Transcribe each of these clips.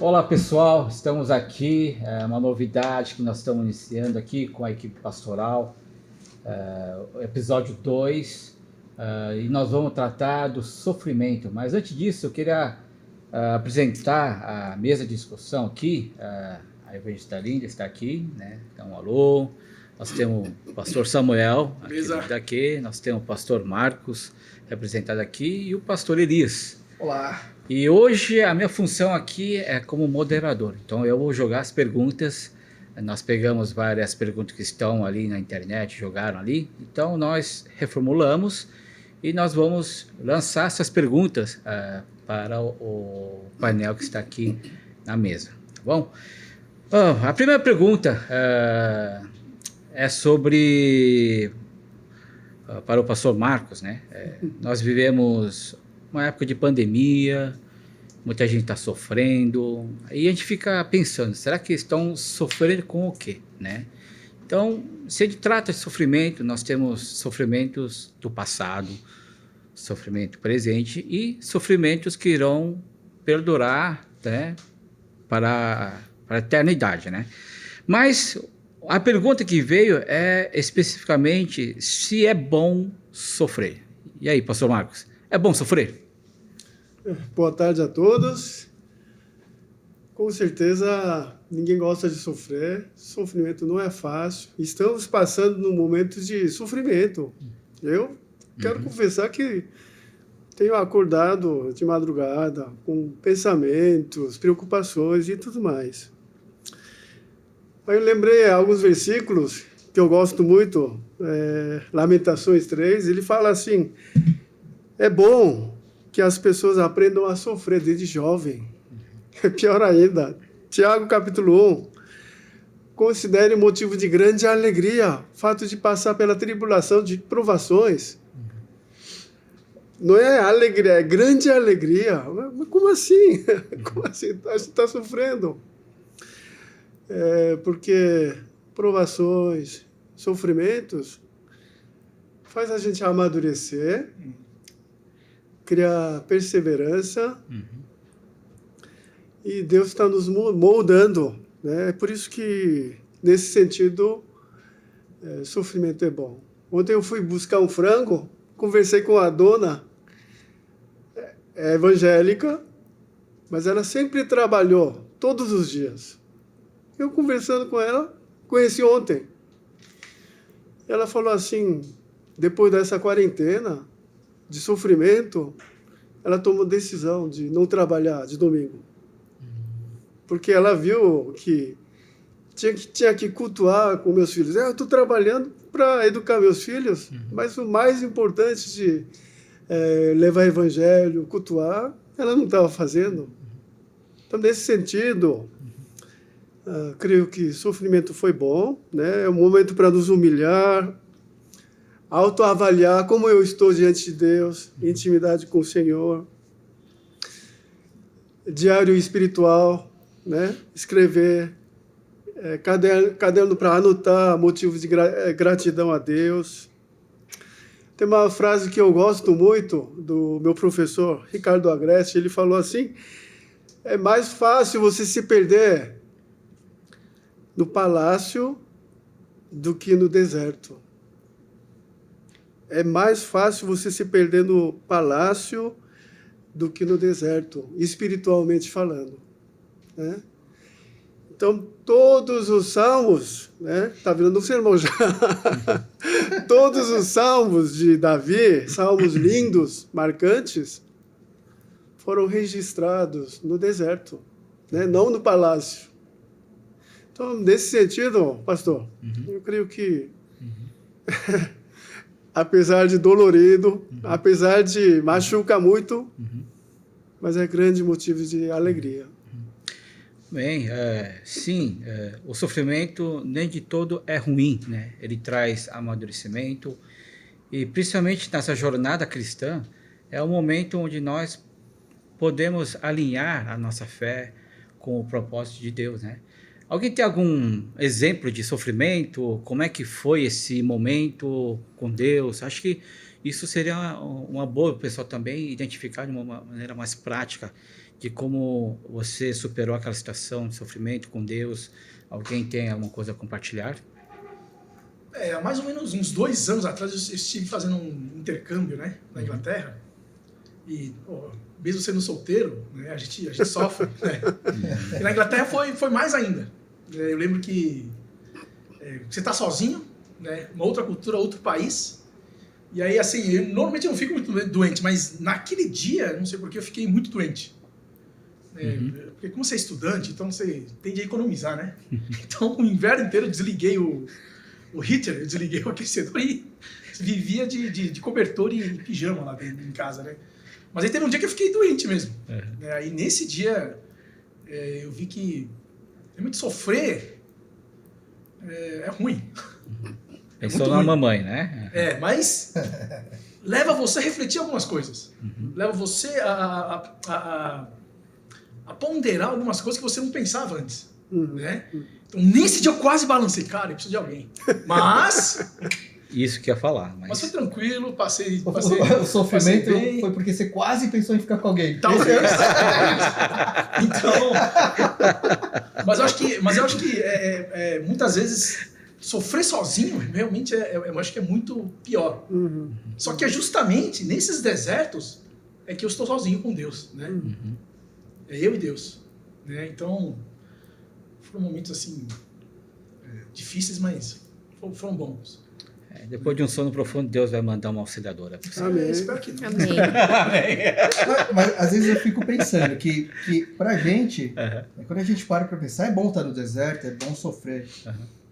Olá pessoal, estamos aqui, uma novidade que nós estamos iniciando aqui com a equipe pastoral, episódio 2, e nós vamos tratar do sofrimento. Mas antes disso eu queria apresentar a mesa de discussão aqui. A evangelista Linda está aqui, né? Então, alô, nós temos o pastor Samuel aqui, nós temos o pastor Marcos representado aqui e o pastor Elias. Olá. E hoje a minha função aqui é como moderador. Então eu vou jogar as perguntas. Nós pegamos várias perguntas que estão ali na internet, jogaram ali. Então nós reformulamos e nós vamos lançar essas perguntas para o painel que está aqui na mesa. Tá bom? A primeira pergunta é sobre para o pastor Marcos, né? Nós vivemos uma época de pandemia, muita gente está sofrendo, aí a gente fica pensando, será que estão sofrendo com o quê, né? Então, se a gente trata de sofrimento, nós temos sofrimentos do passado, sofrimento presente e sofrimentos que irão perdurar, né, para a eternidade, né? Mas a pergunta que veio é especificamente se é bom sofrer. E aí, pastor Marcos, é bom sofrer? Boa tarde a todos. Com certeza, ninguém gosta de sofrer. Sofrimento não é fácil. Estamos passando num momento de sofrimento. Eu quero confessar que tenho acordado de madrugada com pensamentos, preocupações e tudo mais. Aí eu lembrei alguns versículos que eu gosto muito. Lamentações 3, ele fala assim: é bom que as pessoas aprendam a sofrer desde jovem. É pior ainda. Tiago, capítulo 1. Considere motivo de grande alegria o fato de passar pela tribulação de provações. Não é alegria, é grande alegria. Mas como assim? Como assim? A gente está sofrendo. Porque provações, sofrimentos, faz a gente amadurecer, criar perseverança, e Deus está nos moldando, né? É por isso que, nesse sentido, sofrimento é bom. Ontem eu fui buscar um frango, conversei com a dona, evangélica, mas ela sempre trabalhou, todos os dias. Eu conversando com ela, conheci ontem. Ela falou assim, depois dessa quarentena de sofrimento, ela tomou decisão de não trabalhar de domingo. Porque ela viu que tinha que cultuar com meus filhos. Eu estou trabalhando para educar meus filhos, mas o mais importante de levar evangelho, cultuar, ela não estava fazendo. Então, nesse sentido, creio que sofrimento foi bom, né? É um momento para nos humilhar, autoavaliar como eu estou diante de Deus, intimidade com o Senhor, diário espiritual, né? Escrever, caderno para anotar motivos de gratidão a Deus. Tem uma frase que eu gosto muito do meu professor Ricardo Agreste, ele falou assim: é mais fácil você se perder no palácio do que no deserto. É mais fácil você se perder no palácio do que no deserto, espiritualmente falando, né? Então, todos os salmos, né? Tá virando um sermão já. Todos os salmos de Davi, salmos lindos, marcantes, foram registrados no deserto, né? Não no palácio. Então, nesse sentido, pastor, eu creio que apesar de dolorido, apesar de machucar muito, mas é grande motivo de alegria. Bem, sim, o sofrimento nem de todo é ruim, né? Ele traz amadurecimento e principalmente nessa jornada cristã é o momento onde nós podemos alinhar a nossa fé com o propósito de Deus, né? Alguém tem algum exemplo de sofrimento? Como é que foi esse momento com Deus? Acho que isso seria uma boa o pessoal também identificar de uma maneira mais prática de como você superou aquela situação de sofrimento com Deus. Alguém tem alguma coisa a compartilhar? Há mais ou menos uns 2 anos atrás eu estive fazendo um intercâmbio, né, na Inglaterra. E, mesmo sendo solteiro, né, a gente sofre. Né? E na Inglaterra foi mais ainda. Eu lembro que você está sozinho, né, uma outra cultura, outro país. E aí, assim, normalmente eu não fico muito doente, mas naquele dia, não sei porquê, eu fiquei muito doente. Porque como você é estudante, então você tende a economizar, né? Então, o inverno inteiro eu desliguei o heater, eu desliguei o aquecedor e vivia de cobertor e pijama lá dentro, em casa, né? Mas aí teve um dia que eu fiquei doente mesmo. Aí nesse dia eu vi que realmente sofrer é ruim. Pensou na mamãe, né? Mas leva você a refletir algumas coisas. Leva você a ponderar algumas coisas que você não pensava antes. Né? Então, nesse dia eu quase balancei. Cara, eu preciso de alguém. Mas... Isso que ia falar. Mas foi tranquilo, passei o sofrimento passei foi porque você quase pensou em ficar com alguém. Talvez. Então... Mas eu acho que muitas vezes sofrer sozinho realmente eu acho que é muito pior. Só que é justamente nesses desertos é que eu estou sozinho com Deus, né? É eu e Deus, né? Então foram momentos assim difíceis, mas foram bons. Depois de um sono profundo, Deus vai mandar uma auxiliadora. Amém. Espero que não. Amém. Mas às vezes eu fico pensando que pra gente, quando a gente para pra pensar, é bom estar no deserto, é bom sofrer.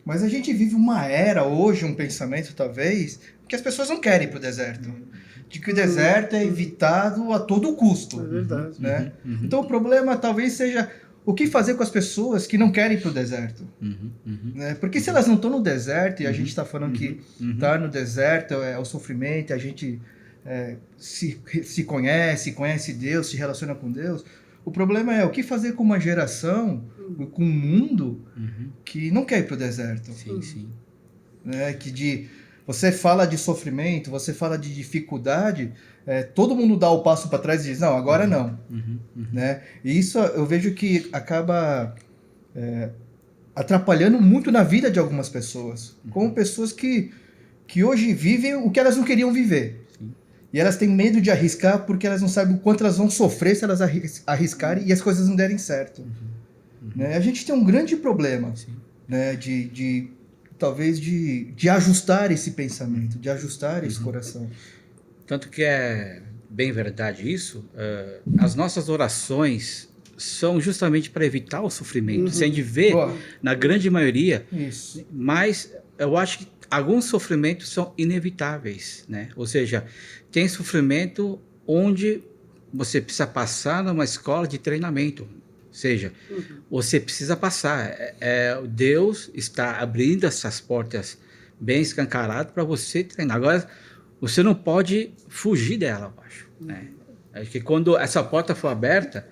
Mas a gente vive uma era hoje, um pensamento talvez, que as pessoas não querem ir pro deserto. De que o deserto é evitado a todo custo. É verdade. Né? Então o problema talvez seja o que fazer com as pessoas que não querem ir pro deserto. Né? Porque se elas não estão no deserto, e a gente está falando que estar no deserto é o sofrimento, a gente se conhece Deus, se relaciona com Deus, o problema é o que fazer com uma geração, com um mundo que não quer ir pro deserto. Sim. Né? Você fala de sofrimento, você fala de dificuldade, todo mundo dá o passo para trás e diz, não, agora não. Né? E isso eu vejo que acaba atrapalhando muito na vida de algumas pessoas. Como pessoas que hoje vivem o que elas não queriam viver. E elas têm medo de arriscar porque elas não sabem o quanto elas vão sofrer se elas arriscarem e as coisas não derem certo. Né? A gente tem um grande problema, né? Talvez de ajustar esse pensamento, de ajustar esse coração. Tanto que é bem verdade isso, as nossas orações são justamente para evitar o sofrimento. Se a gente vê, na grande maioria, mas eu acho que alguns sofrimentos são inevitáveis, né? Ou seja, tem sofrimento onde você precisa passar numa escola de treinamento. Ou seja, você precisa passar. Deus está abrindo essas portas bem escancaradas para você treinar. Agora, você não pode fugir dela, eu acho. Né? Acho que quando essa porta for aberta,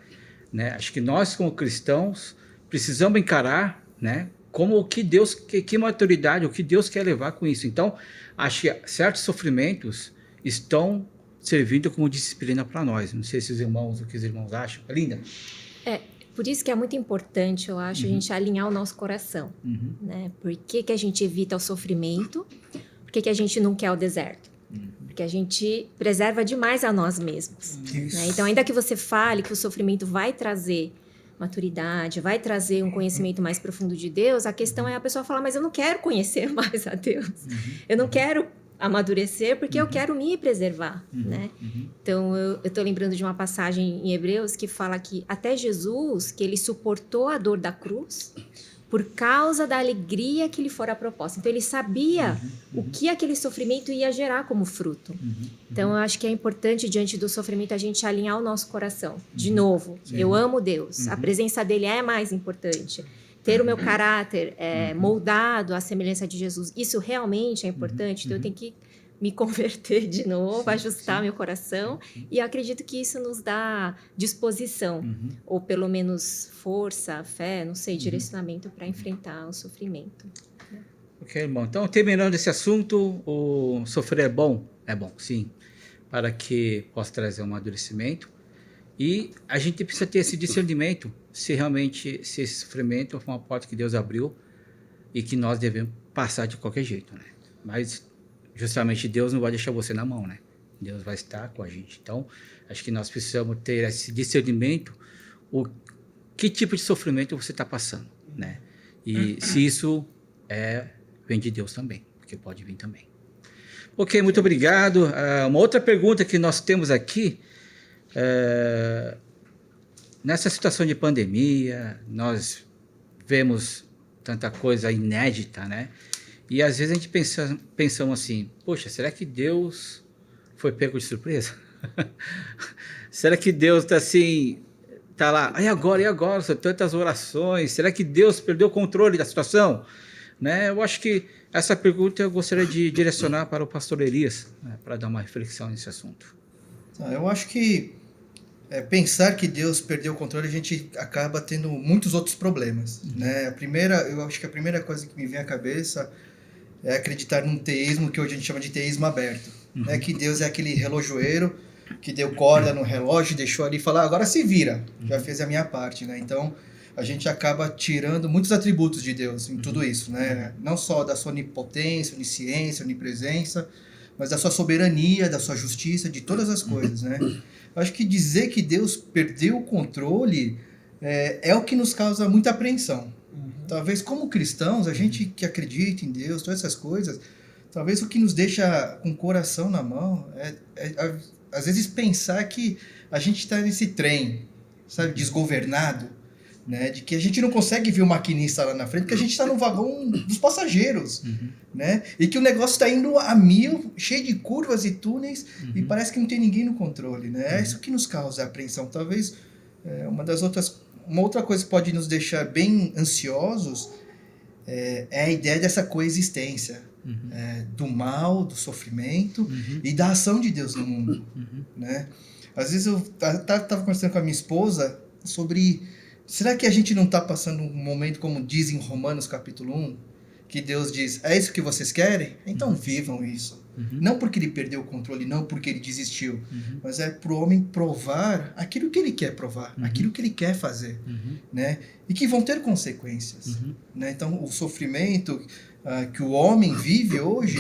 né, acho que nós, como cristãos, precisamos encarar, né, como o que Deus, que maturidade, o que Deus quer levar com isso. Então, acho que certos sofrimentos estão servindo como disciplina para nós. Não sei se os irmãos, o que os irmãos acham. Linda? Por isso que é muito importante, eu acho, a gente alinhar o nosso coração. Né? Por que a gente evita o sofrimento? Por que a gente não quer o deserto? Porque a gente preserva demais a nós mesmos. Né? Então, ainda que você fale que o sofrimento vai trazer maturidade, vai trazer um conhecimento mais profundo de Deus, a questão é a pessoa falar, mas eu não quero conhecer mais a Deus. Eu não quero amadurecer porque eu quero me preservar, né? Então, eu estou lembrando de uma passagem em Hebreus que fala que até Jesus, que ele suportou a dor da cruz por causa da alegria que lhe fora proposta. Então, ele sabia o que aquele sofrimento ia gerar como fruto. Então, eu acho que é importante, diante do sofrimento, a gente alinhar o nosso coração. De novo, eu amo Deus. A presença dele é mais importante. Ter o meu caráter moldado à semelhança de Jesus, isso realmente é importante. Então, eu tenho que me converter de novo, ajustar meu coração. E eu acredito que isso nos dá disposição, ou pelo menos força, fé, não sei, direcionamento para enfrentar o sofrimento. Ok, irmão. Então, terminando esse assunto, o sofrer é bom? É bom, sim. Para que possa trazer um amadurecimento. E a gente precisa ter esse discernimento se realmente se esse sofrimento foi uma porta que Deus abriu e que nós devemos passar de qualquer jeito, né? Mas justamente Deus não vai deixar você na mão, né? Deus vai estar com a gente. Então, acho que nós precisamos ter esse discernimento, que tipo de sofrimento você está passando, né? E se isso vem de Deus também, porque pode vir também. Ok, muito obrigado. Uma outra pergunta que nós temos aqui, nessa situação de pandemia, nós vemos tanta coisa inédita, né? E às vezes a gente pensamos assim, poxa, será que Deus foi pego de surpresa? Será que Deus está assim, tá lá, e agora, são tantas orações, será que Deus perdeu o controle da situação? Né? Eu acho que essa pergunta eu gostaria de direcionar para o pastor Elias, né, para dar uma reflexão nesse assunto. Eu acho que pensar que Deus perdeu o controle, a gente acaba tendo muitos outros problemas, né? Eu acho que a primeira coisa que me vem à cabeça é acreditar num teísmo que hoje a gente chama de teísmo aberto, né? Que Deus é aquele relojoeiro que deu corda no relógio, deixou ali e falou, agora se vira, já fez a minha parte, né? Então, a gente acaba tirando muitos atributos de Deus em tudo isso, né? Não só da sua onipotência, onisciência, onipresença, mas da sua soberania, da sua justiça, de todas as coisas, né? Eu acho que dizer que Deus perdeu o controle é o que nos causa muita apreensão. Talvez como cristãos, a gente que acredita em Deus, todas essas coisas, talvez o que nos deixa com o coração na mão às vezes pensar que a gente está nesse trem, sabe, desgovernado, né, de que a gente não consegue ver o maquinista lá na frente, porque a gente está no vagão dos passageiros, né, e que o negócio está indo a 1000, cheio de curvas e túneis, e parece que não tem ninguém no controle, né, é isso que nos causa apreensão. Talvez uma outra coisa que pode nos deixar bem ansiosos é a ideia dessa coexistência, do mal, do sofrimento e da ação de Deus no mundo, né? Às vezes eu estava conversando com a minha esposa sobre, será que a gente não está passando um momento como diz em Romanos capítulo 1, que Deus diz, é isso que vocês querem? Então vivam isso. Não porque ele perdeu o controle, não porque ele desistiu, mas é para o homem provar aquilo que ele quer provar, aquilo que ele quer fazer, né? E que vão ter consequências, né? Então o sofrimento que o homem vive hoje,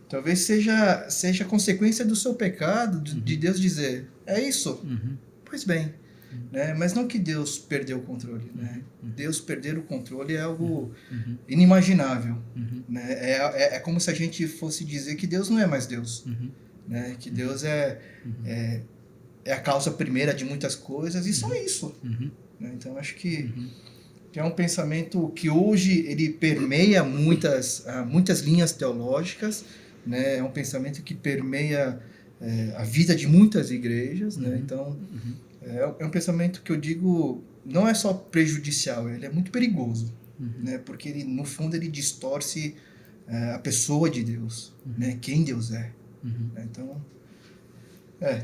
talvez seja consequência do seu pecado, de Deus dizer, é isso? Pois bem, né? Mas não que Deus perdeu o controle, né? Deus perder o controle é algo inimaginável, né? É como se a gente fosse dizer que Deus não é mais Deus, né? Que Deus é a causa primeira de muitas coisas e só isso, né? Então acho que é um pensamento que hoje ele permeia muitas linhas teológicas, né? É um pensamento que permeia a vida de muitas igrejas, né? Então é um pensamento que eu digo, não é só prejudicial, ele é muito perigoso, né? Porque ele, no fundo ele distorce a pessoa de Deus, né? Quem Deus é. Né? Então,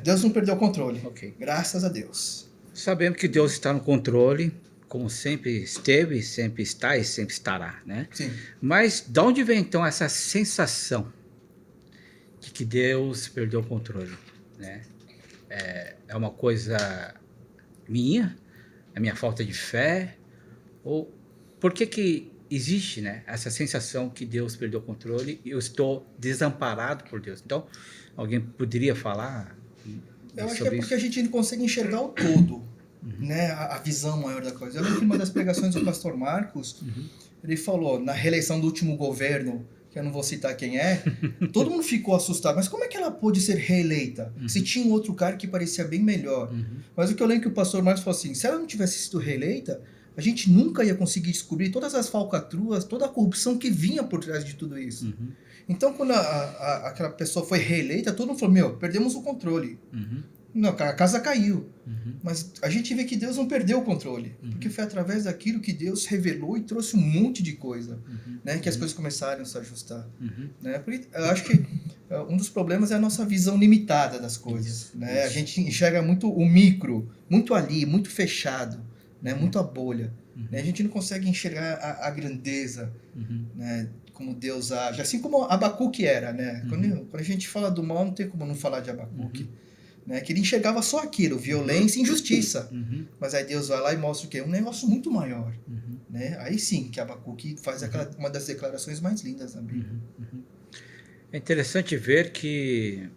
Deus não perdeu o controle, graças a Deus. Sabemos que Deus está no controle, como sempre esteve, sempre está e sempre estará, né? Sim. Mas de onde vem então essa sensação de que Deus perdeu o controle, né? É uma coisa minha? É minha falta de fé? Ou por que existe, né, essa sensação que Deus perdeu o controle e eu estou desamparado por Deus? Então, alguém poderia falar Eu acho que sobre é porque isso? a gente não consegue enxergar o todo, né? A visão maior da coisa. Eu lembro que uma das pregações do pastor Marcos, ele falou, na reeleição do último governo, que eu não vou citar quem é, todo mundo ficou assustado. Mas como é que ela pôde ser reeleita? Se tinha um outro cara que parecia bem melhor. Mas o que eu lembro que o pastor Marcos falou assim, se ela não tivesse sido reeleita, a gente nunca ia conseguir descobrir todas as falcatruas, toda a corrupção que vinha por trás de tudo isso. Então, quando aquela pessoa foi reeleita, todo mundo falou, perdemos o controle. Não, a casa caiu. Mas a gente vê que Deus não perdeu o controle. Porque foi através daquilo que Deus revelou e trouxe um monte de coisa. Né, que as coisas começaram a se ajustar. Né? Porque eu acho que um dos problemas é a nossa visão limitada das coisas. Né? A gente enxerga muito o micro, muito ali, muito fechado, né? Muito a bolha. Né? A gente não consegue enxergar a grandeza, né? Como Deus age. Assim como Abacuque era. Né? Quando a gente fala do mal, não tem como não falar de Abacuque. né? Que ele enxergava só aquilo, violência e injustiça. Mas aí Deus vai lá e mostra o quê? Um negócio muito maior. Né? Aí sim que Abacuque faz uma das declarações mais lindas da Bíblia. É interessante ver que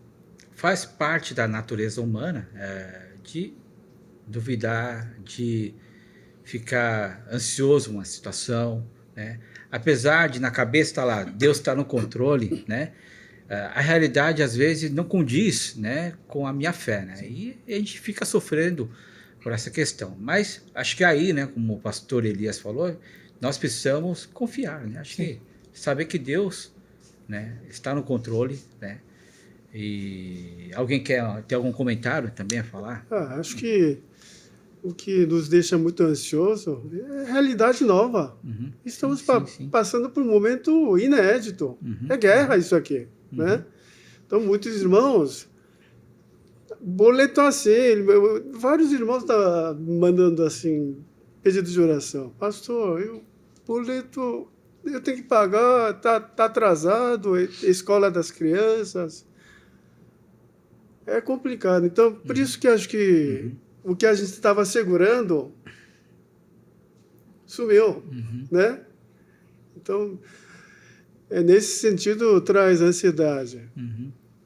faz parte da natureza humana de duvidar, de ficar ansioso com uma situação, né? Apesar de na cabeça estar lá, Deus está no controle, né? A realidade às vezes não condiz, né, com a minha fé, né? E a gente fica sofrendo por essa questão. Mas acho que aí, né, como o pastor Elias falou, nós precisamos confiar, né? Acho que saber que Deus, né, está no controle, né? E alguém quer ter algum comentário também a falar? Acho que o que nos deixa muito ansioso é a realidade nova. Estamos passando por um momento inédito. É guerra isso aqui, né? Então, muitos irmãos, boleto assim, vários irmãos estão mandando assim, pedido de oração. Pastor, boleto, eu tenho que pagar, tá atrasado, escola das crianças. É complicado. Então, por isso que acho que o que a gente estava segurando sumiu, né? Então, nesse sentido, traz ansiedade.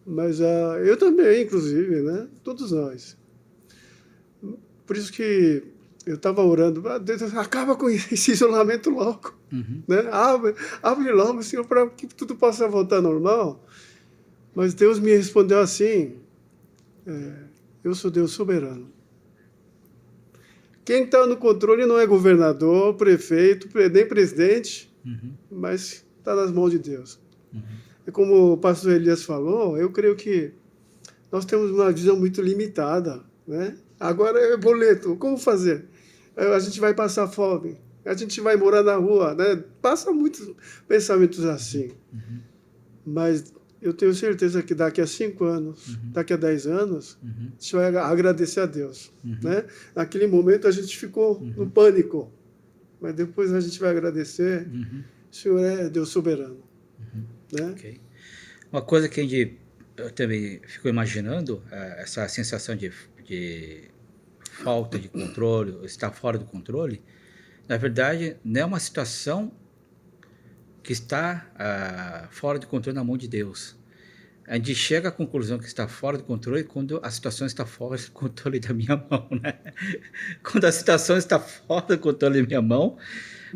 Mas eu também, inclusive, né? Todos nós. Por isso que eu estava orando, Deus, acaba com esse isolamento logo. Né? Abre logo, Senhor, para que tudo possa voltar ao normal. Mas Deus me respondeu assim, eu sou Deus soberano. Quem está no controle não é governador, prefeito, nem presidente, mas está nas mãos de Deus. E como o pastor Elias falou, eu creio que nós temos uma visão muito limitada, né? Agora é boleto, como fazer? A gente vai passar fome, a gente vai morar na rua, né? Passa muitos pensamentos assim. Mas eu tenho certeza que daqui a 5 anos, daqui a 10 anos, a gente vai agradecer a Deus. Né? Naquele momento a gente ficou no pânico, mas depois a gente vai agradecer. O Senhor é Deus soberano. Né? Okay. Uma coisa que eu também fico imaginando, essa sensação de falta de controle, estar fora do controle, na verdade, não é uma situação que está fora de controle na mão de Deus. A gente chega à conclusão que está fora do controle quando a situação está fora do controle da minha mão, né? Quando a situação está fora do controle da minha mão,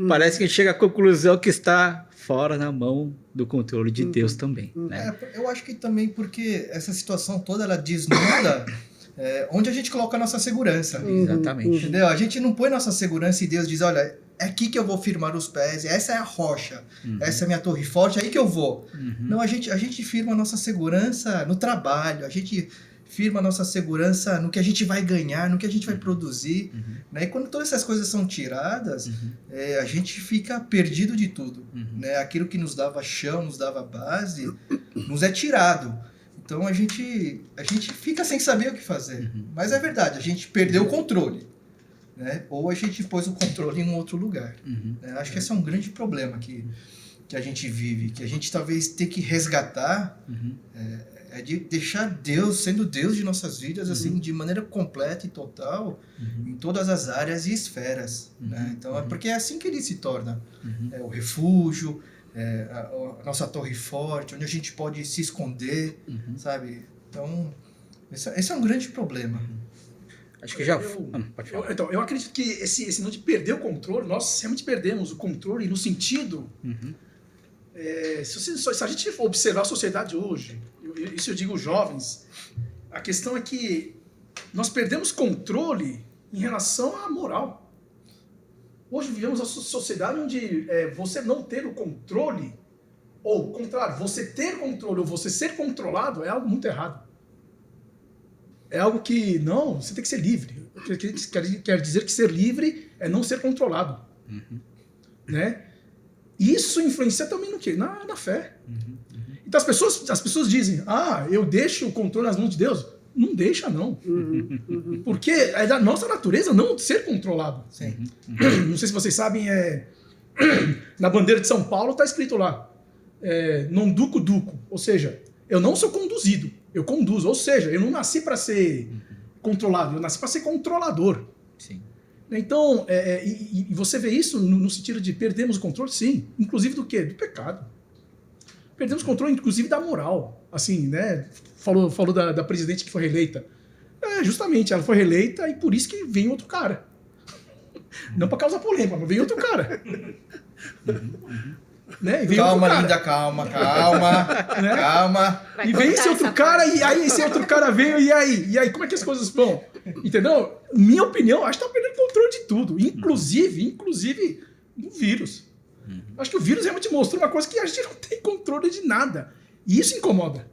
parece que a gente chega à conclusão que está fora na mão do controle de Deus também, né? Eu acho que também porque essa situação toda, ela desnuda onde a gente coloca a nossa segurança. Exatamente. Entendeu? A gente não põe nossa segurança e Deus diz, olha, é aqui que eu vou firmar os pés, essa é a rocha, essa é a minha torre forte, é aí que eu vou. Não, a gente firma a nossa segurança no trabalho, a gente firma a nossa segurança no que a gente vai ganhar, no que a gente vai produzir. Né? E quando todas essas coisas são tiradas, a gente fica perdido de tudo. Né? Aquilo que nos dava chão, nos dava base, nos é tirado. Então a gente fica sem saber o que fazer. Mas é verdade, a gente perdeu o controle. Né? Ou a gente pôs o controle em um outro lugar. Acho que esse é um grande problema que a gente vive, que a gente talvez tenha que resgatar, de deixar Deus sendo Deus de nossas vidas, assim, de maneira completa e total, em todas as áreas e esferas. Né? Então, porque é assim que ele se torna o refúgio, a nossa torre forte, onde a gente pode se esconder, sabe? Então, esse é um grande problema. Acho que já... pode falar. Então, eu acredito que esse não de perder o controle, nós realmente perdemos o controle no sentido... se a gente for observar a sociedade hoje, isso eu digo jovens, a questão é que nós perdemos controle em relação à moral. Hoje vivemos uma sociedade onde você não ter o controle, ou ao contrário, você ter controle ou você ser controlado é algo muito errado. É algo que, não, você tem que ser livre. Quer dizer que ser livre é não ser controlado. Né? Isso influencia também no quê? Na fé. Então as pessoas dizem, eu deixo o controle nas mãos de Deus. Não deixa, não. Porque é da nossa natureza não ser controlado. Não sei se vocês sabem, na bandeira de São Paulo está escrito lá, non duco duco, ou seja, eu não sou conduzido, eu conduzo. Ou seja, eu não nasci para ser controlado, eu nasci para ser controlador. Sim. Então, e você vê isso no sentido de perdemos o controle, sim. Inclusive do quê? Do pecado. Perdemos o controle, inclusive, da moral. Assim, né? Falou da presidente que foi reeleita. Justamente, ela foi reeleita e por isso que vem outro cara. Não para causar polêmica, mas vem outro cara. Né? Calma, linda, calma. Né? Calma. E vem esse outro cara, e aí esse outro cara veio, e aí, como é que as coisas vão? Entendeu? Minha opinião, acho que tá perdendo controle de tudo. Inclusive do vírus. Acho que o vírus realmente mostrou uma coisa que a gente não tem controle de nada. E isso incomoda.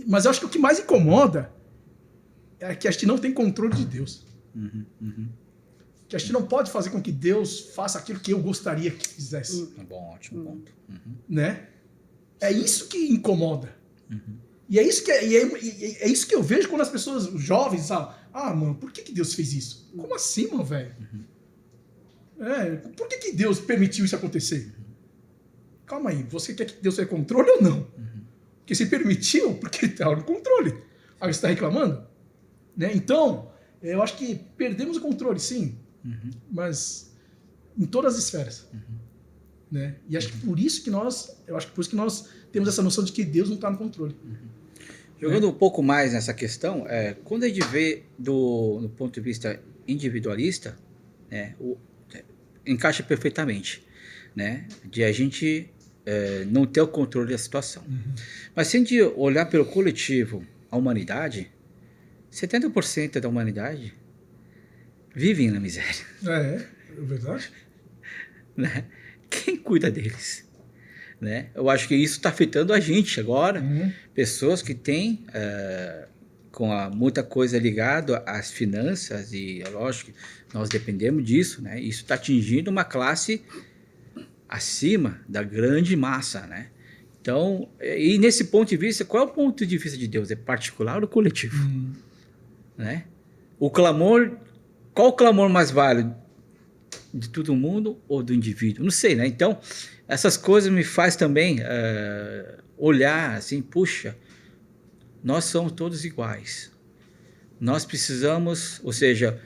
Mas eu acho que o que mais incomoda é que a gente não tem controle de Deus. Que a gente não pode fazer com que Deus faça aquilo que eu gostaria que fizesse. Bom, ótimo ponto. Né? É isso que incomoda. E é isso que eu vejo quando as pessoas, os jovens, falam: mano, por que Deus fez isso? Como assim, mano, velho? Por que Deus permitiu isso acontecer? Calma aí, você quer que Deus tenha controle ou não? Porque se permitiu, porque ele está no controle. Aí você está reclamando? Né? Então, eu acho que perdemos o controle, sim. Mas em todas as esferas. Né? E acho que por isso que nós temos essa noção de que Deus não está no controle. Jogando um pouco mais nessa questão, quando a gente vê do ponto de vista individualista, encaixa perfeitamente, né? De a gente não ter o controle da situação. Mas se a gente olhar pelo coletivo, a humanidade, 70% da humanidade vivem na miséria. É verdade. Né? Quem cuida deles? Né? Eu acho que isso está afetando a gente agora. Pessoas que têm muita coisa ligada às finanças, e lógico que nós dependemos disso, né? Isso está atingindo uma classe acima da grande massa, né? Então, e nesse ponto de vista, qual é o ponto de vista de Deus? É particular ou coletivo? Né? Qual o clamor mais válido? De todo mundo ou do indivíduo? Não sei, né? Então, essas coisas me faz também olhar assim, puxa, nós somos todos iguais. Nós precisamos, ou seja,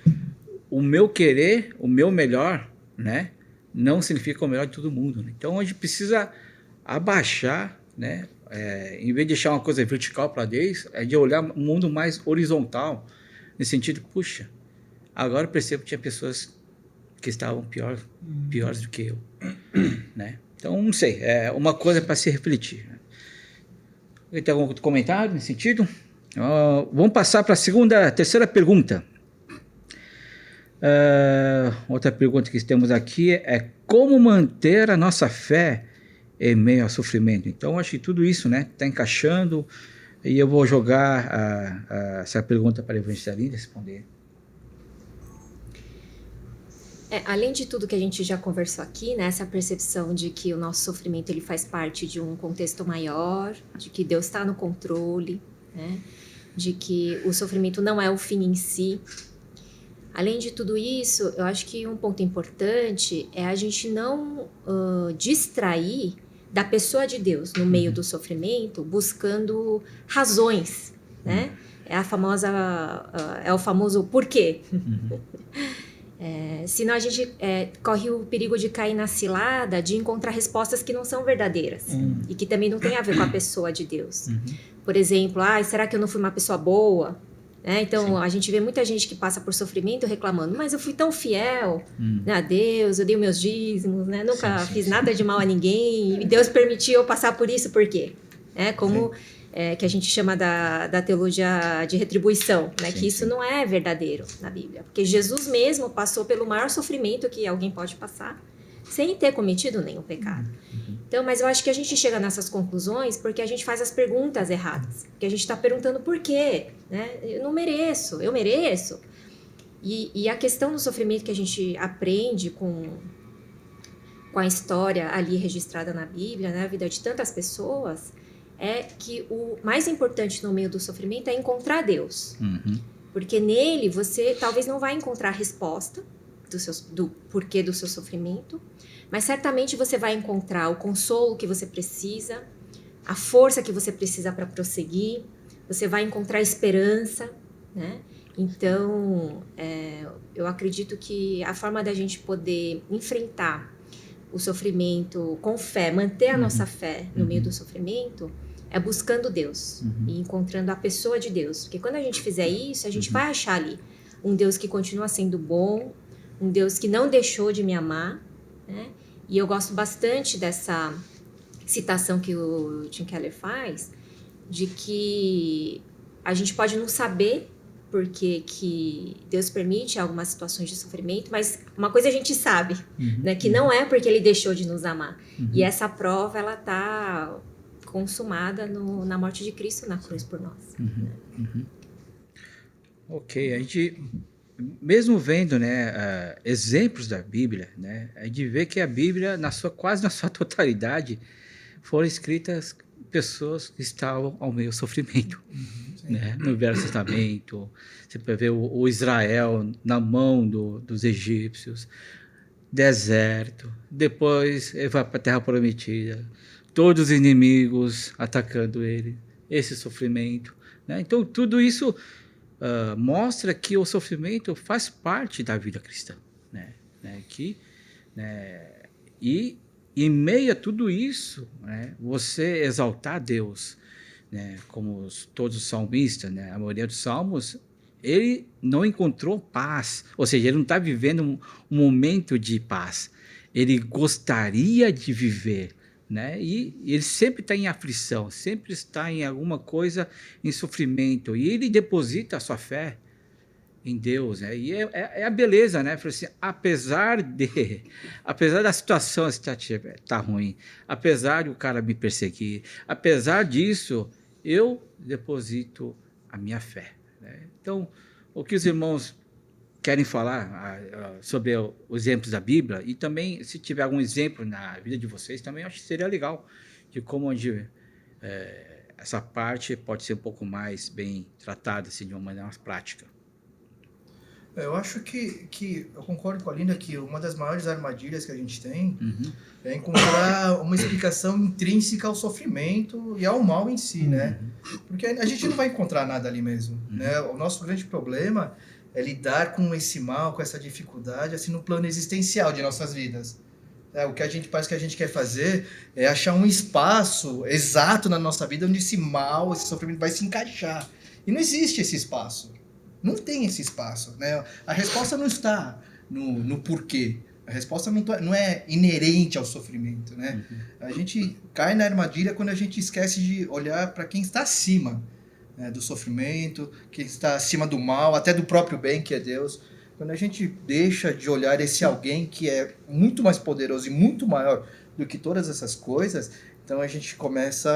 o meu querer, o meu melhor, né? Não significa o melhor de todo mundo. Né? Então, a gente precisa abaixar, né? Em vez de deixar uma coisa vertical para Deus, é de olhar o mundo mais horizontal, nesse sentido, puxa, agora eu percebo que tinha pessoas que estavam piores do que eu, né? Então, não sei, é uma coisa para se refletir. Tem algum outro comentário nesse sentido? Vamos passar para a terceira pergunta. Outra pergunta que temos aqui é como manter a nossa fé em meio ao sofrimento. Então, acho que tudo isso, né, está encaixando, e eu vou jogar essa pergunta para a evangelista Aline responder. Além de tudo que a gente já conversou aqui, né, essa percepção de que o nosso sofrimento ele faz parte de um contexto maior, de que Deus está no controle, né, de que o sofrimento não é o fim em si. Além de tudo isso, eu acho que um ponto importante é a gente não distrair da pessoa de Deus no meio do sofrimento, buscando razões, né? É o famoso porquê. Senão a gente corre o perigo de cair na cilada de encontrar respostas que não são verdadeiras e que também não tem a ver com a pessoa de Deus. Por exemplo, será que eu não fui uma pessoa boa? Então, a gente vê muita gente que passa por sofrimento reclamando, mas eu fui tão fiel, né, a Deus, eu dei meus dízimos, né, nunca fiz nada de mal a ninguém, e Deus permitiu eu passar por isso, por quê? Como que a gente chama da teologia de retribuição, né, que isso não é verdadeiro na Bíblia, porque Jesus mesmo passou pelo maior sofrimento que alguém pode passar, sem ter cometido nenhum pecado. Então, mas eu acho que a gente chega nessas conclusões porque a gente faz as perguntas erradas. Porque a gente está perguntando por quê, né? Eu não mereço, eu mereço. E a questão do sofrimento que a gente aprende com a história ali registrada na Bíblia, né? A vida de tantas pessoas, é que o mais importante no meio do sofrimento é encontrar Deus. Porque nele você talvez não vai encontrar a resposta do porquê do seu sofrimento, mas certamente você vai encontrar o consolo que você precisa, a força que você precisa para prosseguir, você vai encontrar esperança, né? Então, eu acredito que a forma da gente poder enfrentar o sofrimento com fé, manter a nossa fé no meio do sofrimento, é buscando Deus e encontrando a pessoa de Deus. Porque quando a gente fizer isso, a gente vai achar ali um Deus que continua sendo bom, um Deus que não deixou de me amar, né? E eu gosto bastante dessa citação que o Tim Keller faz, de que a gente pode não saber porque que Deus permite algumas situações de sofrimento, mas uma coisa a gente sabe, né, que não é porque ele deixou de nos amar. E essa prova, ela está consumada na morte de Cristo na cruz por nós. Ok, a gente, mesmo vendo, né, exemplos da Bíblia, né, a gente vê que a Bíblia, quase na sua totalidade, foram escritas pessoas que estavam ao meio do sofrimento. Né? No Velho Testamento, você vai ver o Israel na mão dos egípcios, deserto, depois ele vai para a Terra Prometida, todos os inimigos atacando ele, esse sofrimento. Né? Então, tudo isso mostra que o sofrimento faz parte da vida cristã. Né? E em meio a tudo isso, né, você exaltar a Deus, né, como todos os salmistas, né, a maioria dos salmos, ele não encontrou paz, ou seja, ele não está vivendo um momento de paz, ele gostaria de viver, né, e ele sempre está em aflição, sempre está em alguma coisa, em sofrimento, e ele deposita a sua fé em Deus, né? E é a beleza, né? Assim, apesar da situação estar ruim, apesar de o cara me perseguir, apesar disso, eu deposito a minha fé. Né? Então, o que os irmãos querem falar sobre os exemplos da Bíblia, e também, se tiver algum exemplo na vida de vocês, também acho que seria legal, de como essa parte pode ser um pouco mais bem tratada, assim, de uma maneira mais prática. Eu acho que eu concordo com a Linda que uma das maiores armadilhas que a gente tem é encontrar uma explicação intrínseca ao sofrimento e ao mal em si, né? Porque a gente não vai encontrar nada ali mesmo, né? O nosso grande problema é lidar com esse mal, com essa dificuldade, assim, no plano existencial de nossas vidas. O que a gente parece que a gente quer fazer é achar um espaço exato na nossa vida onde esse mal, esse sofrimento vai se encaixar. E não existe esse espaço. Não tem esse espaço, né? A resposta não está no porquê. A resposta não é inerente ao sofrimento, né? A gente cai na armadilha quando a gente esquece de olhar para quem está acima, né, do sofrimento, quem está acima do mal, até do próprio bem, que é Deus. Quando a gente deixa de olhar esse alguém que é muito mais poderoso e muito maior do que todas essas coisas, então a gente começa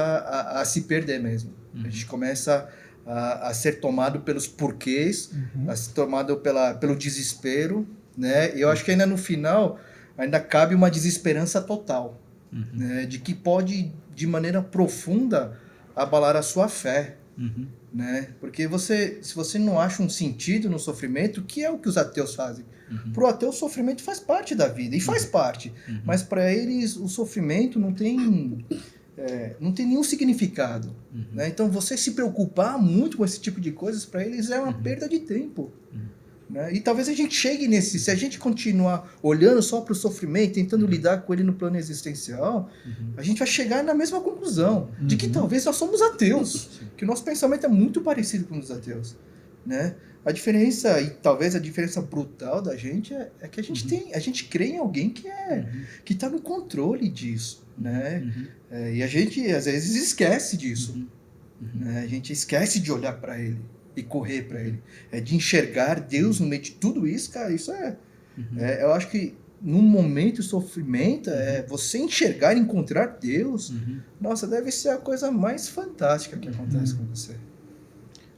a se perder mesmo. A gente começa a ser tomado pelos porquês, a ser tomado pelo desespero, né? E eu acho que ainda no final, ainda cabe uma desesperança total, né? De que pode, de maneira profunda, abalar a sua fé, né? Porque se você não acha um sentido no sofrimento, que é o que os ateus fazem? Para o ateu, o sofrimento faz parte da vida, e faz parte, mas para eles o sofrimento não tem nenhum significado. Né? Então, você se preocupar muito com esse tipo de coisas, para eles é uma perda de tempo. Né? E talvez a gente chegue se a gente continuar olhando só para o sofrimento, tentando lidar com ele no plano existencial, a gente vai chegar na mesma conclusão, de que talvez nós somos ateus, que o nosso pensamento é muito parecido com os ateus. Né? A diferença, e talvez a diferença brutal da gente, é que a gente crê em alguém que está no controle disso. Né? E a gente às vezes esquece disso, né? A gente esquece de olhar para ele e correr para ele, de enxergar Deus no meio de tudo isso, cara. Isso eu acho que num momento de sofrimento, você enxergar e encontrar Deus, nossa, deve ser a coisa mais fantástica que acontece com você.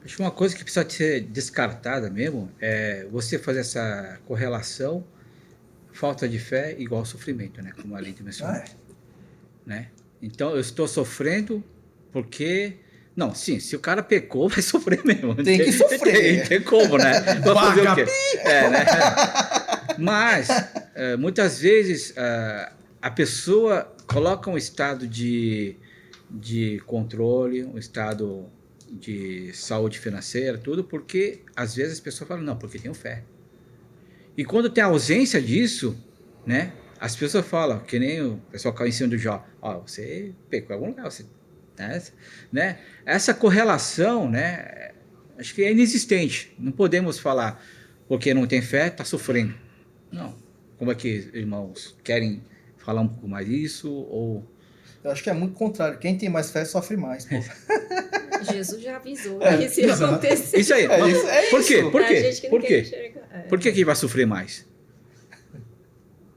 Acho que uma coisa que precisa ser descartada mesmo é você fazer essa correlação, falta de fé igual sofrimento, né? Como a Linda mencionou. Né? Então, eu estou sofrendo porque... Não, sim, se o cara pecou, vai sofrer mesmo. Tem que sofrer. Tem como, né? Vai fazer o quê? Né? Mas, muitas vezes, a pessoa coloca um estado de controle, um estado de saúde financeira, tudo, porque às vezes as pessoas falam, não, porque tenho fé. E quando tem ausência disso, né, as pessoas falam, que nem o pessoal caiu em cima do Jó, ó, você pecou em algum lugar, você, né? Essa correlação, né, acho que é inexistente. Não podemos falar, porque não tem fé, está sofrendo. Não. Como é que irmãos querem falar um pouco mais disso? Ou... Eu acho que é muito contrário. Quem tem mais fé sofre mais, pô. Jesus já avisou que isso ia acontecer. Isso aí. Por quê? isso. Por A quê? gente que não Por quer quê? enxergar. Por que vai sofrer mais?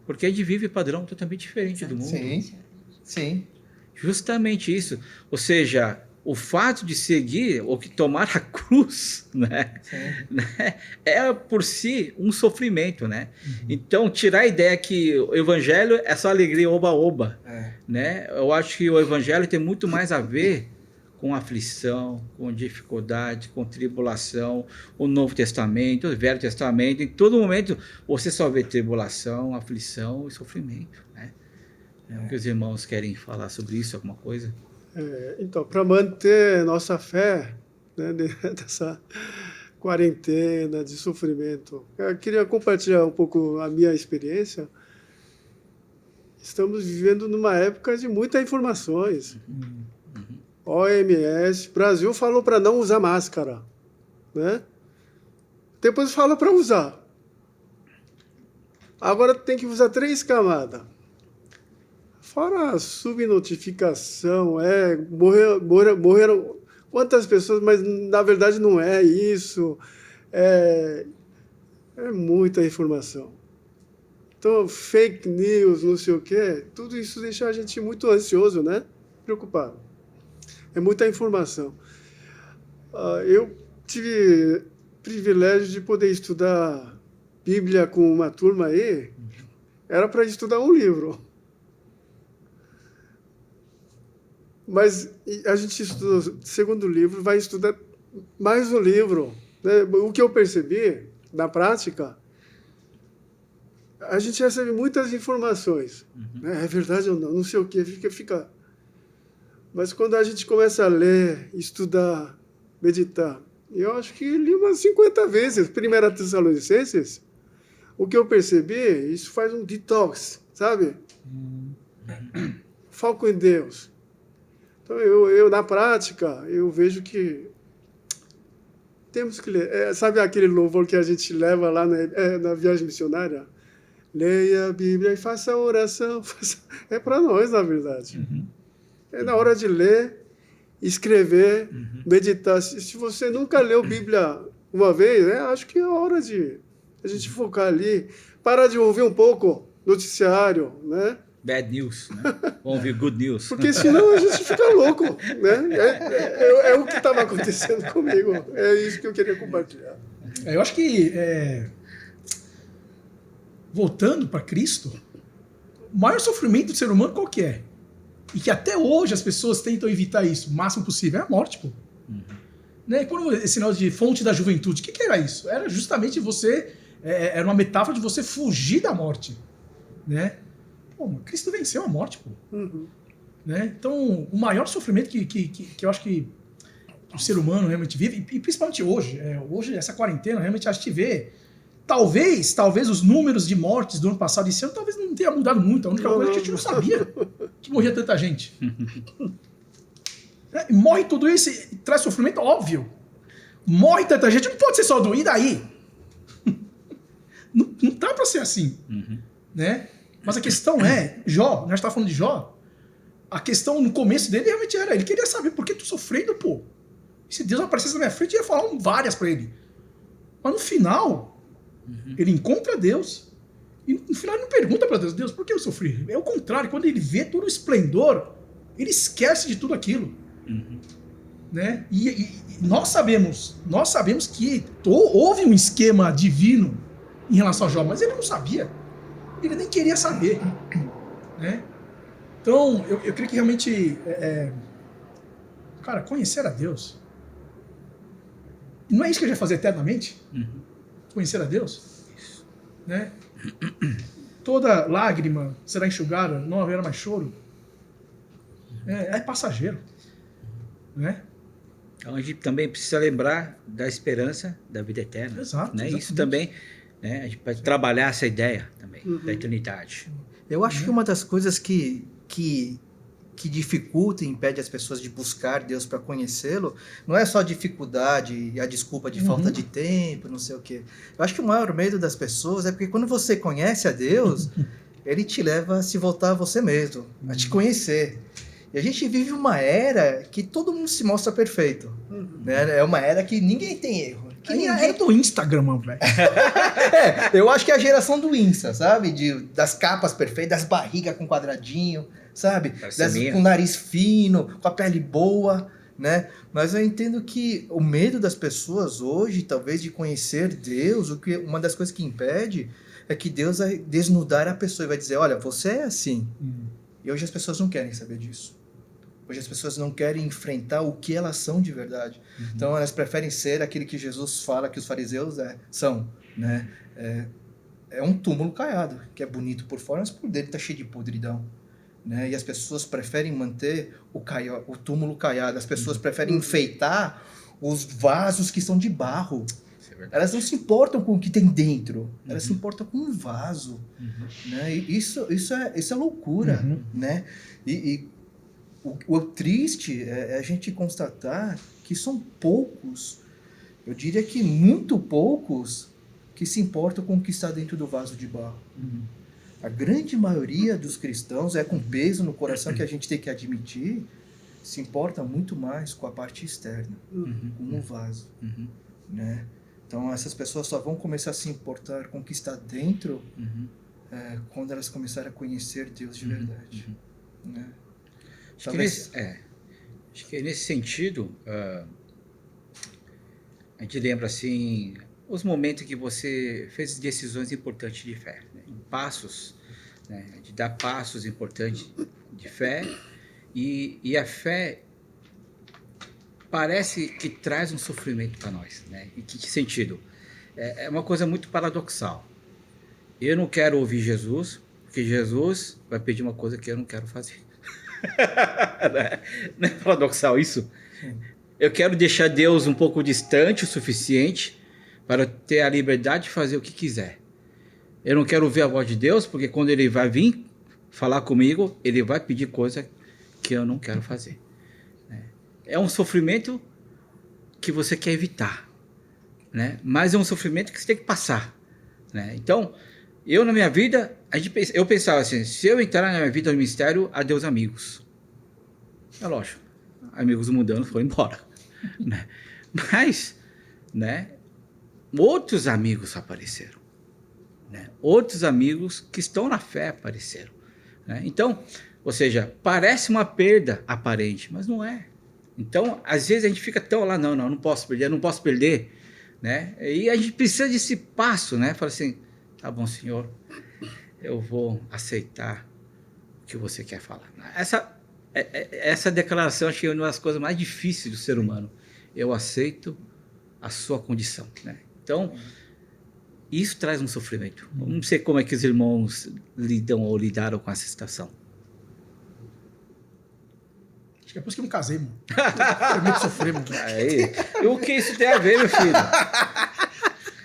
Porque a gente vive padrão totalmente diferente do mundo. Sim, sim. Justamente isso. Ou seja, o fato de seguir ou que tomar a cruz, né, é por si um sofrimento, né? Então, tirar a ideia que o evangelho é só alegria, oba-oba, né? Eu acho que o evangelho tem muito mais a ver com aflição, com dificuldade, com tribulação, o Novo Testamento, o Velho Testamento, em todo momento você só vê tribulação, aflição e sofrimento, né? O que os irmãos querem falar sobre isso, alguma coisa? Então, para manter nossa fé, né, dessa quarentena de sofrimento, eu queria compartilhar um pouco a minha experiência. Estamos vivendo numa época de muitas informações. OMS, Brasil falou para não usar máscara, né? Depois fala para usar. Agora tem que usar 3 camadas. Fora a subnotificação, morreram quantas pessoas, mas na verdade não é isso. É muita informação. Então, fake news, não sei o quê, tudo isso deixa a gente muito ansioso, né? Preocupado. É muita informação. Eu tive privilégio de poder estudar Bíblia com uma turma aí. Era para estudar um livro. Mas a gente estuda o segundo livro, vai estudar mais um livro, né? O que eu percebi, na prática, a gente recebe muitas informações. Né? É verdade ou não? Não sei o quê, fica... Mas quando a gente começa a ler, estudar, meditar, eu acho que li umas 50 vezes, 1 Tessalonicenses, o que eu percebi, isso faz um detox, sabe? Foco em Deus. Então, eu na prática, eu vejo que temos que ler. Sabe aquele louvor que a gente leva lá na viagem missionária? Leia a Bíblia e faça a oração. É para nós, na verdade. É na hora de ler, escrever, meditar. Se você nunca leu Bíblia uma vez, acho que é hora de a gente focar ali. Parar de ouvir um pouco noticiário, né? Bad news, né? Vamos ouvir good news. Porque senão a gente fica louco, né? É o que estava acontecendo comigo. É isso que eu queria compartilhar. Eu acho que, voltando para Cristo, o maior sofrimento do ser humano qual que é? E que até hoje as pessoas tentam evitar isso o máximo possível, é a morte, pô. Né? Quando esse negócio de fonte da juventude, o que era isso? Era justamente você, era uma metáfora de você fugir da morte, né? Pô, Cristo venceu a morte, pô. Né? Então, o maior sofrimento que eu acho que o ser humano realmente vive, e principalmente hoje, hoje essa quarentena, realmente a gente vê, talvez os números de mortes do ano passado e esse ano talvez não tenha mudado muito, a única coisa é que a gente não sabia que morria tanta gente. Morre tudo isso e traz sofrimento, óbvio. Morre tanta gente, não pode ser só doído aí. Não dá pra ser assim, né? Mas a questão é, Jó, nós estávamos falando de Jó, a questão no começo dele realmente era, ele queria saber por que tu sofrendo, pô. E se Deus aparecesse na minha frente, eu ia falar várias para ele. Mas no final, ele encontra Deus, e no final ele não pergunta para Deus, por que eu sofri? É o contrário, quando ele vê todo o esplendor, ele esquece de tudo aquilo. Né? E nós sabemos que houve um esquema divino em relação a Jó, mas ele não sabia. Ele nem queria saber, né? Então, eu creio que realmente, cara, conhecer a Deus, não é isso que a gente vai fazer eternamente? Conhecer a Deus, né? Toda lágrima será enxugada, não haverá mais choro. É passageiro, né? Então a gente também precisa lembrar da esperança da vida eterna. Exato, Né? exatamente. Isso também, né? A gente pode trabalhar essa ideia também, da eternidade. Eu acho que uma das coisas que dificulta e impede as pessoas de buscar Deus para conhecê-lo, não é só a dificuldade e a desculpa de falta de tempo, não sei o quê. Eu acho que o maior medo das pessoas é porque quando você conhece a Deus, ele te leva a se voltar a você mesmo, a te conhecer. E a gente vive uma era que todo mundo se mostra perfeito. Né? É uma era que ninguém tem erro. Que Aí ninguém... é do Instagram, velho. eu acho que é a geração do Insta, sabe? Das capas perfeitas, das barrigas com quadradinho, sabe? Com o nariz fino, com a pele boa, né? Mas eu entendo que o medo das pessoas hoje, talvez, de conhecer Deus, uma das coisas que impede é que Deus vai desnudar a pessoa e vai dizer, olha, você é assim. E hoje as pessoas não querem saber disso. Hoje as pessoas não querem enfrentar o que elas são de verdade. Então elas preferem ser aquilo que Jesus fala que os fariseus são, né? É um túmulo caiado, que é bonito por fora, mas por dentro está cheio de podridão. Né? E as pessoas preferem manter o túmulo caiado. As pessoas preferem enfeitar os vasos que são de barro. Elas não se importam com o que tem dentro. Elas se importam com um vaso. Né? E isso é loucura. Né? E o triste é a gente constatar que são poucos, eu diria que muito poucos, que se importam com o que está dentro do vaso de barro. A grande maioria dos cristãos, com peso no coração que a gente tem que admitir, se importa muito mais com a parte externa, com o vaso. Né? Então essas pessoas só vão começar a se importar com o que está dentro quando elas começarem a conhecer Deus de verdade. Né? Acho que nesse sentido, a gente lembra assim, os momentos que você fez decisões importantes de fé, né? Em passos, né? De dar passos importantes de fé, e a fé parece que traz um sofrimento para nós, né? Em que sentido? É uma coisa muito paradoxal. Eu não quero ouvir Jesus, porque Jesus vai pedir uma coisa que eu não quero fazer. Não é paradoxal isso? Eu quero deixar Deus um pouco distante o suficiente para ter a liberdade de fazer o que quiser. Eu não quero ouvir a voz de Deus, porque quando ele vai vir falar comigo, ele vai pedir coisa que eu não quero fazer. É um sofrimento que você quer evitar, né? Mas é um sofrimento que você tem que passar, né? Então, eu na minha vida, eu pensava assim, se eu entrar na minha vida no ministério, adeus amigos. É lógico, amigos mudando, foram embora. Né? Mas, né, outros amigos apareceram. Né? Outros amigos que estão na fé apareceram. Né? Então, ou seja, parece uma perda aparente, mas não é. Então, às vezes a gente fica tão lá, não posso perder. Né? E a gente precisa desse passo, né? Fala assim, tá bom, Senhor, eu vou aceitar o que você quer falar. Essa declaração, acho que é uma das coisas mais difíceis do ser humano. Eu aceito a sua condição. Né? Então, isso traz um sofrimento. Não sei como é que os irmãos lidam ou lidaram com essa situação. Acho que é por isso que eu não casei, mano. Eu muito sofrer, mano. Aí, e o que isso tem a ver, meu filho?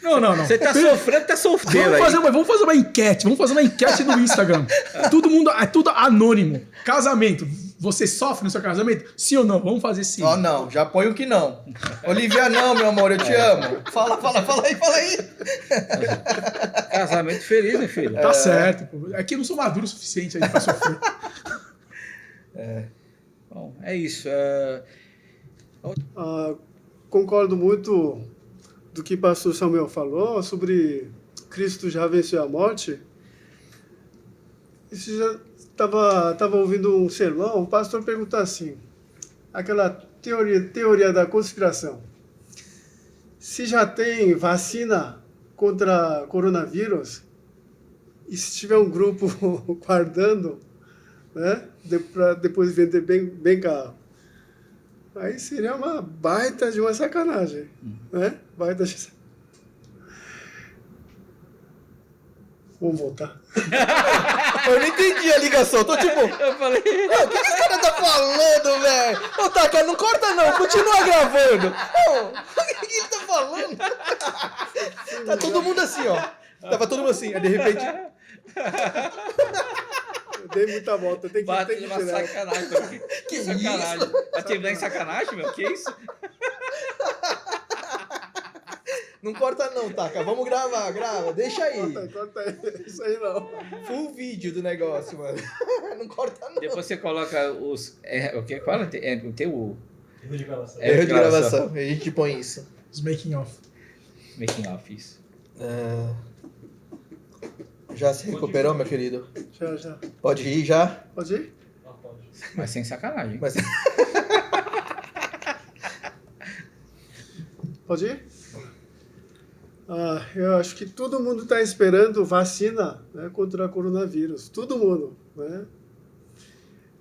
Não. Você tá sofrendo, tá solteiro Vamos fazer uma enquete. Vamos fazer uma enquete no Instagram. Todo mundo, é tudo anônimo. Casamento. Você sofre no seu casamento? Sim ou não? Vamos fazer sim. Não, já põe o que não. Olivia, não, meu amor, eu te amo. Fala aí. Casamento feliz, meu filho. Tá certo. Pô. É que eu não sou maduro o suficiente aí pra sofrer. Bom, é isso. Concordo muito do que o pastor Samuel falou sobre Cristo já venceu a morte. Isso já estava ouvindo um sermão, o pastor perguntou assim, aquela teoria da conspiração. Se já tem vacina contra coronavírus, e se tiver um grupo guardando, né, para depois vender bem caro, aí seria uma baita de uma sacanagem, né? Vamos voltar. Eu não entendi a ligação. Eu tô tipo... Eu falei... O que esse cara tá falando, velho? Ô, Taka, não corta não. Continua gravando. Ô, o que ele tá falando? Tá todo mundo assim, ó. Tava todo mundo assim. Aí, de repente... Eu dei muita volta. Tem que Bate uma tirar. sacanagem. Meu. Que sacanagem. Vai terminar em sacanagem, meu? Que isso? Não corta não, Taka. Vamos gravar, grava. Deixa aí. Corta aí. Isso aí não. Full vídeo do negócio, mano. Não corta não. Depois você coloca os... o que fala? Tem o... Erro de gravação. Erro de gravação. A gente põe isso. Os making off. Making off, isso. Já se recuperou, meu querido? Já. Pode ir já? Pode ir? Ah, pode. Mas sem sacanagem. Mas... Pode ir? Eu acho que todo mundo está esperando vacina, né, contra o coronavírus. Todo mundo, né?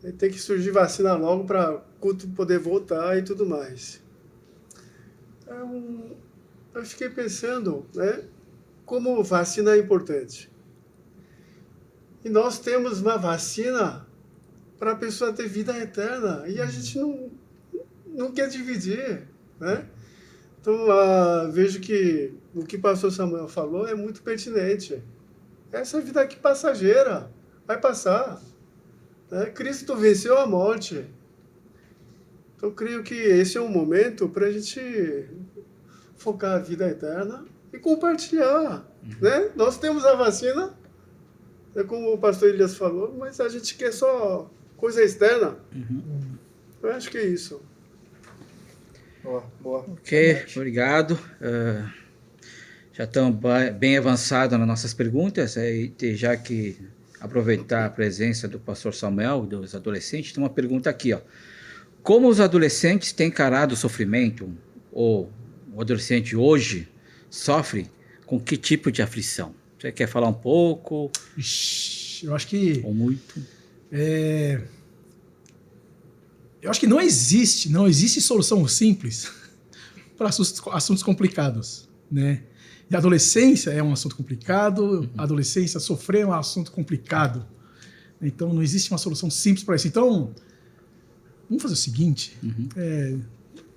E tem que surgir vacina logo para culto poder voltar e tudo mais. Eu fiquei pensando, né, como vacina é importante. E nós temos uma vacina para a pessoa ter vida eterna e a gente não quer dividir, né? Então, vejo que o que o pastor Samuel falou é muito pertinente. Essa vida aqui passageira, vai passar. Né? Cristo venceu a morte. Então, creio que esse é um momento para a gente focar a vida eterna e compartilhar. Né? Nós temos a vacina, como o pastor Elias falou, mas a gente quer só coisa externa. Eu acho que é isso. Boa. Ok, obrigado. Já estamos bem avançados nas nossas perguntas, e já que aproveitar a presença do pastor Samuel, dos adolescentes, tem uma pergunta aqui, ó. Como os adolescentes têm encarado o sofrimento, ou o adolescente hoje sofre com que tipo de aflição? Você quer falar um pouco? Ixi, eu acho que... Ou muito? Eu acho que não existe solução simples para assuntos complicados, né? E a adolescência é um assunto complicado, a adolescência sofrer é um assunto complicado. Então, não existe uma solução simples para isso. Então, vamos fazer o seguinte,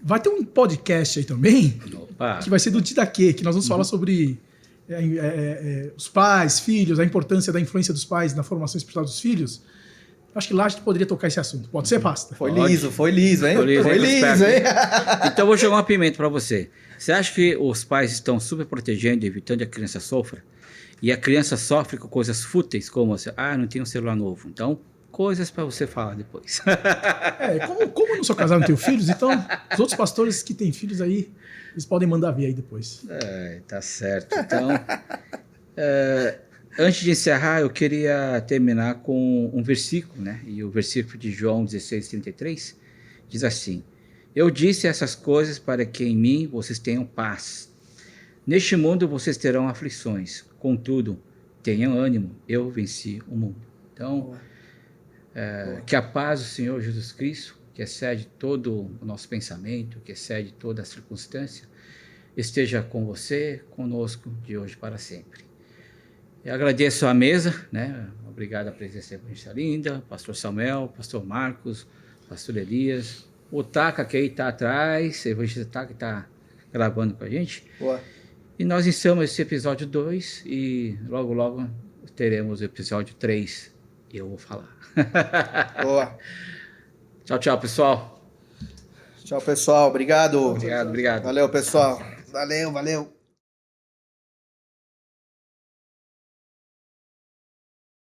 vai ter um podcast aí também, Opa. que vai ser do Didaquê, que nós vamos falar sobre os pais, filhos, a importância da influência dos pais na formação espiritual dos filhos. Acho que lá a gente poderia tocar esse assunto. Pode ser, pastor? Foi liso, hein? Foi liso, hein? Então, eu vou jogar uma pimenta para você. Você acha que os pais estão super protegendo, evitando que a criança sofra? E a criança sofre com coisas fúteis, como não tem um celular novo. Então, coisas para você falar depois. Como eu não sou casado e não tenho filhos, então os outros pastores que têm filhos aí, eles podem mandar vir aí depois. Tá certo. Então, antes de encerrar, eu queria terminar com um versículo, né? E o versículo de João 16:33 diz assim: Eu disse essas coisas para que em mim vocês tenham paz. Neste mundo vocês terão aflições, contudo, tenham ânimo, eu venci o mundo. Então, que a paz do Senhor Jesus Cristo, que excede todo o nosso pensamento, que excede toda a circunstância, esteja com você, conosco, de hoje para sempre. Eu agradeço a mesa, né? Obrigado à presença da linda, pastor Samuel, pastor Marcos, pastor Elias, o Taka que aí está atrás, o evangelista Taka que está gravando com a gente. Boa. E nós encerramos esse episódio 2 e logo teremos o episódio 3 e eu vou falar. Boa. Tchau, pessoal. Tchau, pessoal. Obrigado. Obrigado. Valeu, pessoal. Valeu.